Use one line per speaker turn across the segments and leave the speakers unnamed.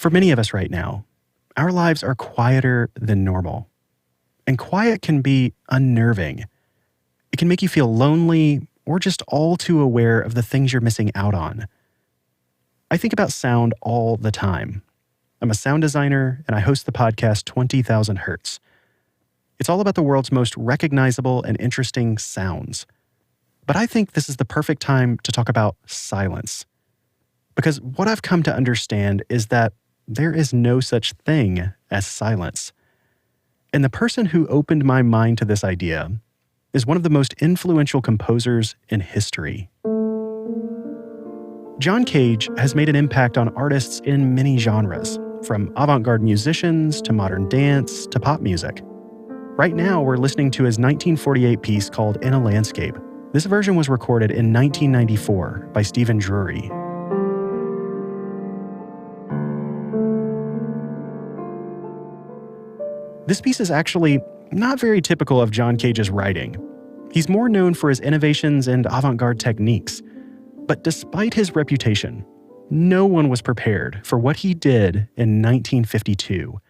For many of us right now, our lives are quieter than normal. And quiet can be unnerving. It can make you feel lonely or just all too aware of the things you're missing out on. I think about sound all the time. I'm a sound designer and I host the podcast 20,000 Hertz. It's all about the world's most recognizable and interesting sounds. But I think this is the perfect time to talk about silence. Because what I've come to understand is that there is no such thing as silence. And the person who opened my mind to this idea is one of the most influential composers in history. John Cage has made an impact on artists in many genres, from avant-garde musicians to modern dance to pop music. Right now, we're listening to his 1948 piece called In a Landscape. This version was recorded in 1994 by Stephen Drury. This piece is actually not very typical of John Cage's writing. He's more known for his innovations and avant-garde techniques. But despite his reputation, no one was prepared for what he did in 1952,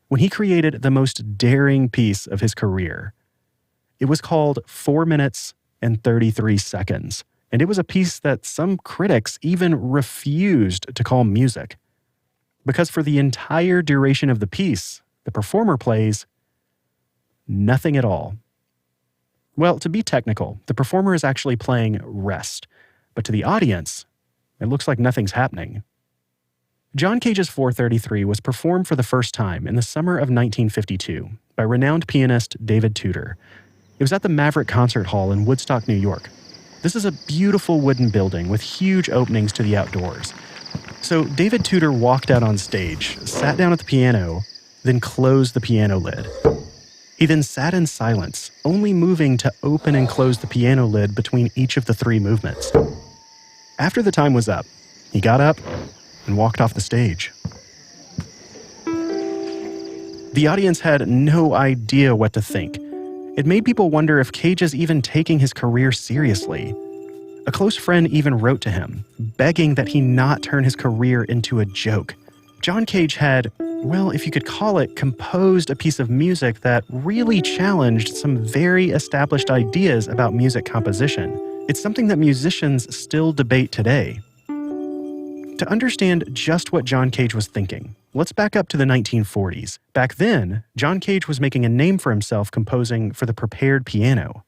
when he created the most daring piece of his career. It was called 4 minutes and 33 seconds, and it was a piece that some critics even refused to call music. Because for the entire duration of the piece, the performer plays nothing at all. Well, to be technical, the performer is actually playing rest, but to the audience, it looks like nothing's happening. John Cage's 433 was performed for the first time in the summer of 1952 by renowned pianist David Tudor. It was at the Maverick Concert Hall in Woodstock, New York. This is a beautiful wooden building with huge openings to the outdoors. So David Tudor walked out on stage, sat down at the piano, then closed the piano lid. He then sat in silence, only moving to open and close the piano lid between each of the 3 movements. After the time was up, he got up and walked off the stage. The audience had no idea what to think. It made people wonder if Cage is even taking his career seriously. A close friend even wrote to him, begging that he not turn his career into a joke. John Cage had, well, if you could call it, composed a piece of music that really challenged some very established ideas about music composition. It's something that musicians still debate today. To understand just what John Cage was thinking, let's back up to the 1940s. Back then, John Cage was making a name for himself composing for the prepared piano.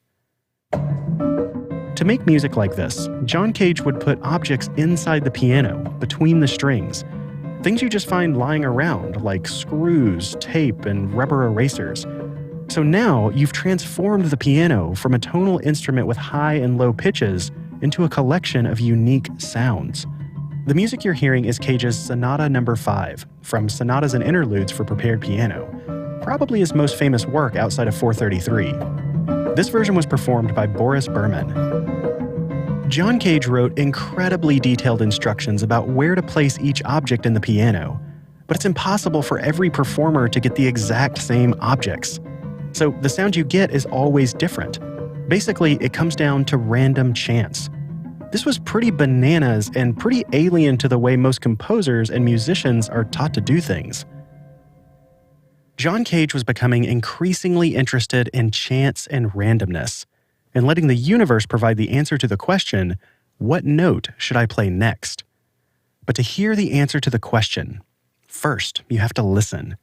To make music like this, John Cage would put objects inside the piano, between the strings. Things you just find lying around, like screws, tape, and rubber erasers. So now you've transformed the piano from a tonal instrument with high and low pitches into a collection of unique sounds. The music you're hearing is Cage's Sonata No. 5, from Sonatas and Interludes for Prepared Piano, probably his most famous work outside of 433. This version was performed by Boris Berman. John Cage wrote incredibly detailed instructions about where to place each object in the piano, but it's impossible for every performer to get the exact same objects. So the sound you get is always different. Basically, it comes down to random chance. This was pretty bananas and pretty alien to the way most composers and musicians are taught to do things. John Cage was becoming increasingly interested in chance and randomness, and letting the universe provide the answer to the question, what note should I play next? But to hear the answer to the question, first you have to listen.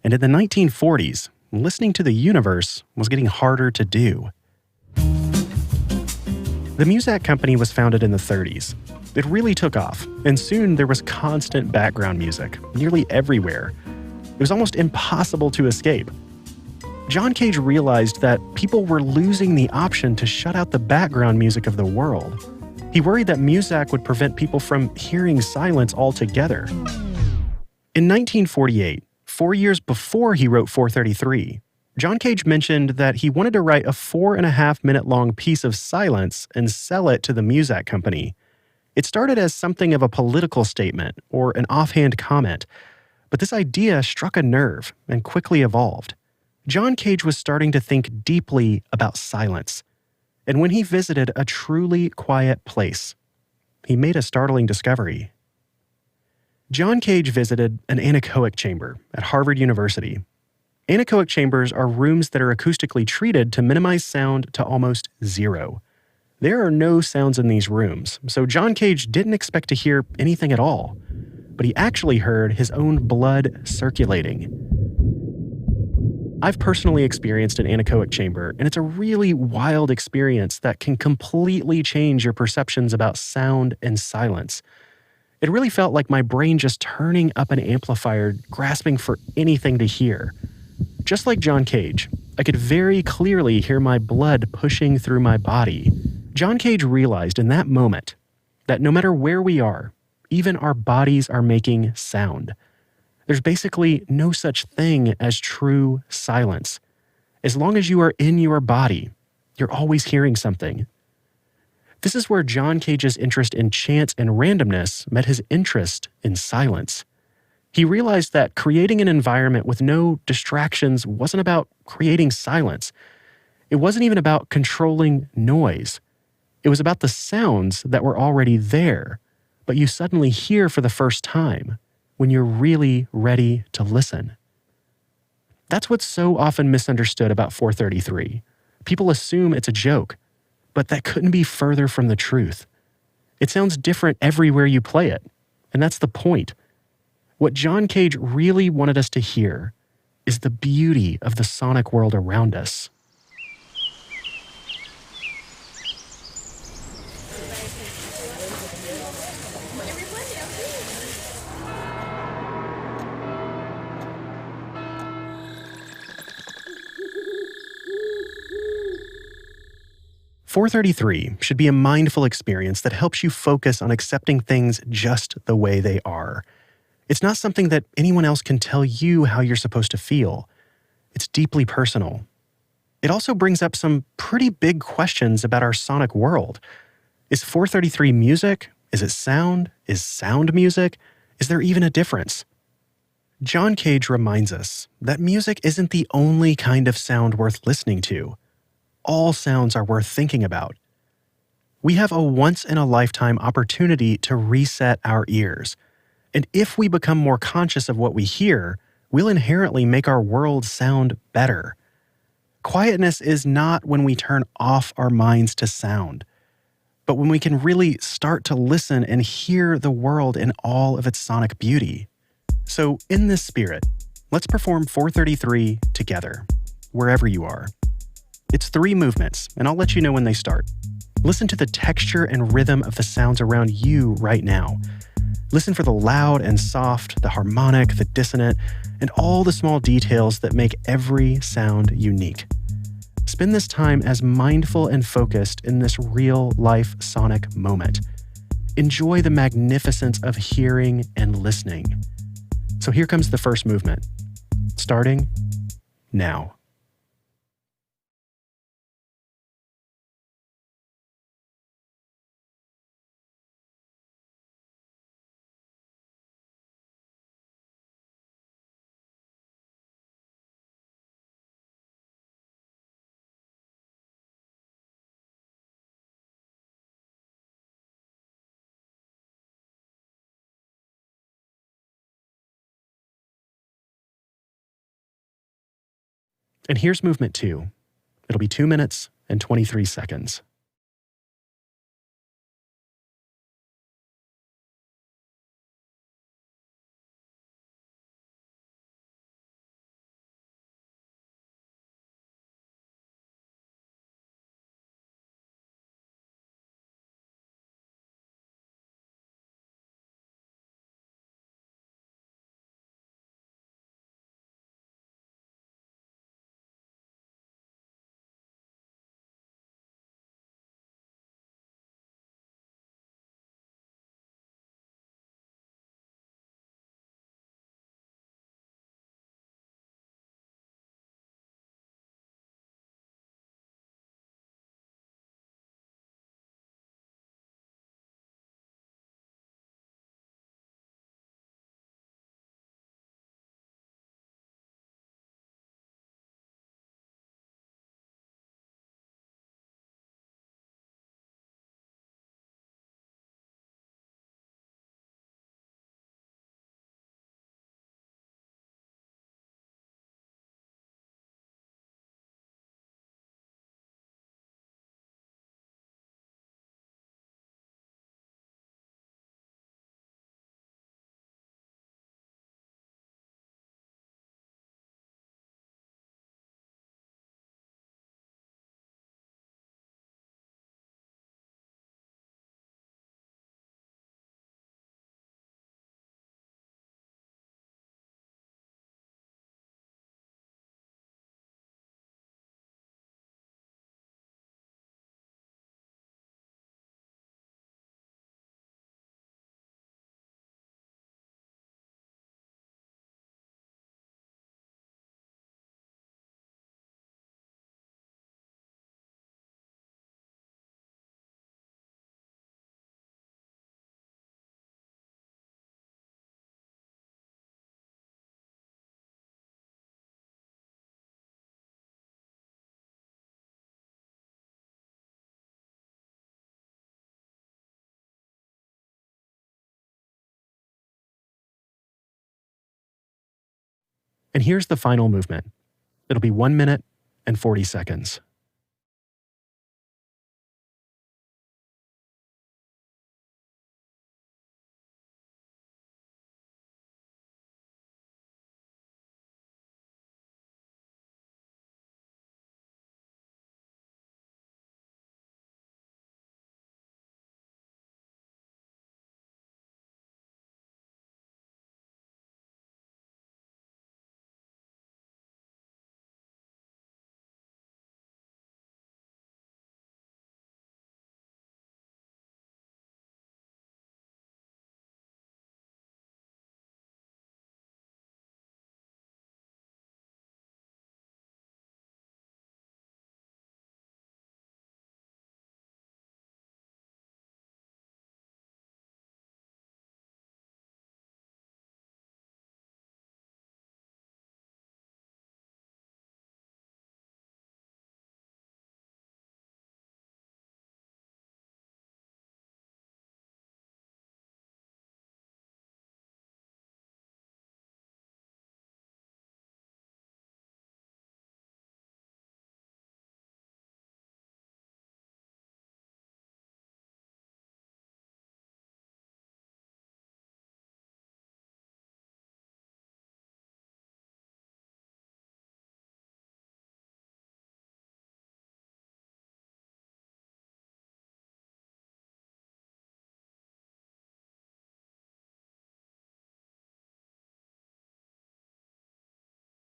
And in the 1940s, listening to the universe was getting harder to do. The Muzak company was founded in the 30s. It really took off, and soon there was constant background music, nearly everywhere. It was almost impossible to escape. John Cage realized that people were losing the option to shut out the background music of the world. He worried that Muzak would prevent people from hearing silence altogether. In 1948, 4 years before he wrote 433, John Cage mentioned that he wanted to write a 4.5-minute long piece of silence and sell it to the Muzak company. It started as something of a political statement or an offhand comment, but this idea struck a nerve and quickly evolved. John Cage was starting to think deeply about silence, and when he visited a truly quiet place, he made a startling discovery. John Cage visited an anechoic chamber at Harvard University. Anechoic chambers are rooms that are acoustically treated to minimize sound to almost zero. There are no sounds in these rooms, so John Cage didn't expect to hear anything at all. But he actually heard his own blood circulating. I've personally experienced an anechoic chamber, and it's a really wild experience that can completely change your perceptions about sound and silence. It really felt like my brain just turning up an amplifier, grasping for anything to hear. Just like John Cage, I could very clearly hear my blood pushing through my body. John Cage realized in that moment that no matter where we are, even our bodies are making sound. There's basically no such thing as true silence. As long as you are in your body, you're always hearing something. This is where John Cage's interest in chance and randomness met his interest in silence. He realized that creating an environment with no distractions wasn't about creating silence. It wasn't even about controlling noise. It was about the sounds that were already there, but you suddenly hear for the first time when you're really ready to listen. That's what's so often misunderstood about 433. People assume it's a joke, but that couldn't be further from the truth. It sounds different everywhere you play it, and that's the point. What John Cage really wanted us to hear is the beauty of the sonic world around us. "433 should be a mindful experience that helps you focus on accepting things just the way they are. It's not something that anyone else can tell you how you're supposed to feel. It's deeply personal. It also brings up some pretty big questions about our sonic world. Is 433 music? Is it sound? Is sound music? Is there even a difference?" John Cage reminds us that music isn't the only kind of sound worth listening to. All sounds are worth thinking about. We have a once-in-a-lifetime opportunity to reset our ears. And if we become more conscious of what we hear, we'll inherently make our world sound better. Quietness is not when we turn off our minds to sound, but when we can really start to listen and hear the world in all of its sonic beauty. So in this spirit, let's perform 433 together, wherever you are. It's 3 movements, and I'll let you know when they start. Listen to the texture and rhythm of the sounds around you right now. Listen for the loud and soft, the harmonic, the dissonant, and all the small details that make every sound unique. Spend this time as mindful and focused in this real-life sonic moment. Enjoy the magnificence of hearing and listening. So here comes the first movement, starting now. And here's movement 2. It'll be 2 minutes and 23 seconds. And here's the final movement. It'll be 1 minute and 40 seconds.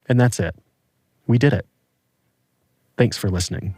And that's it. We did it. Thanks for listening.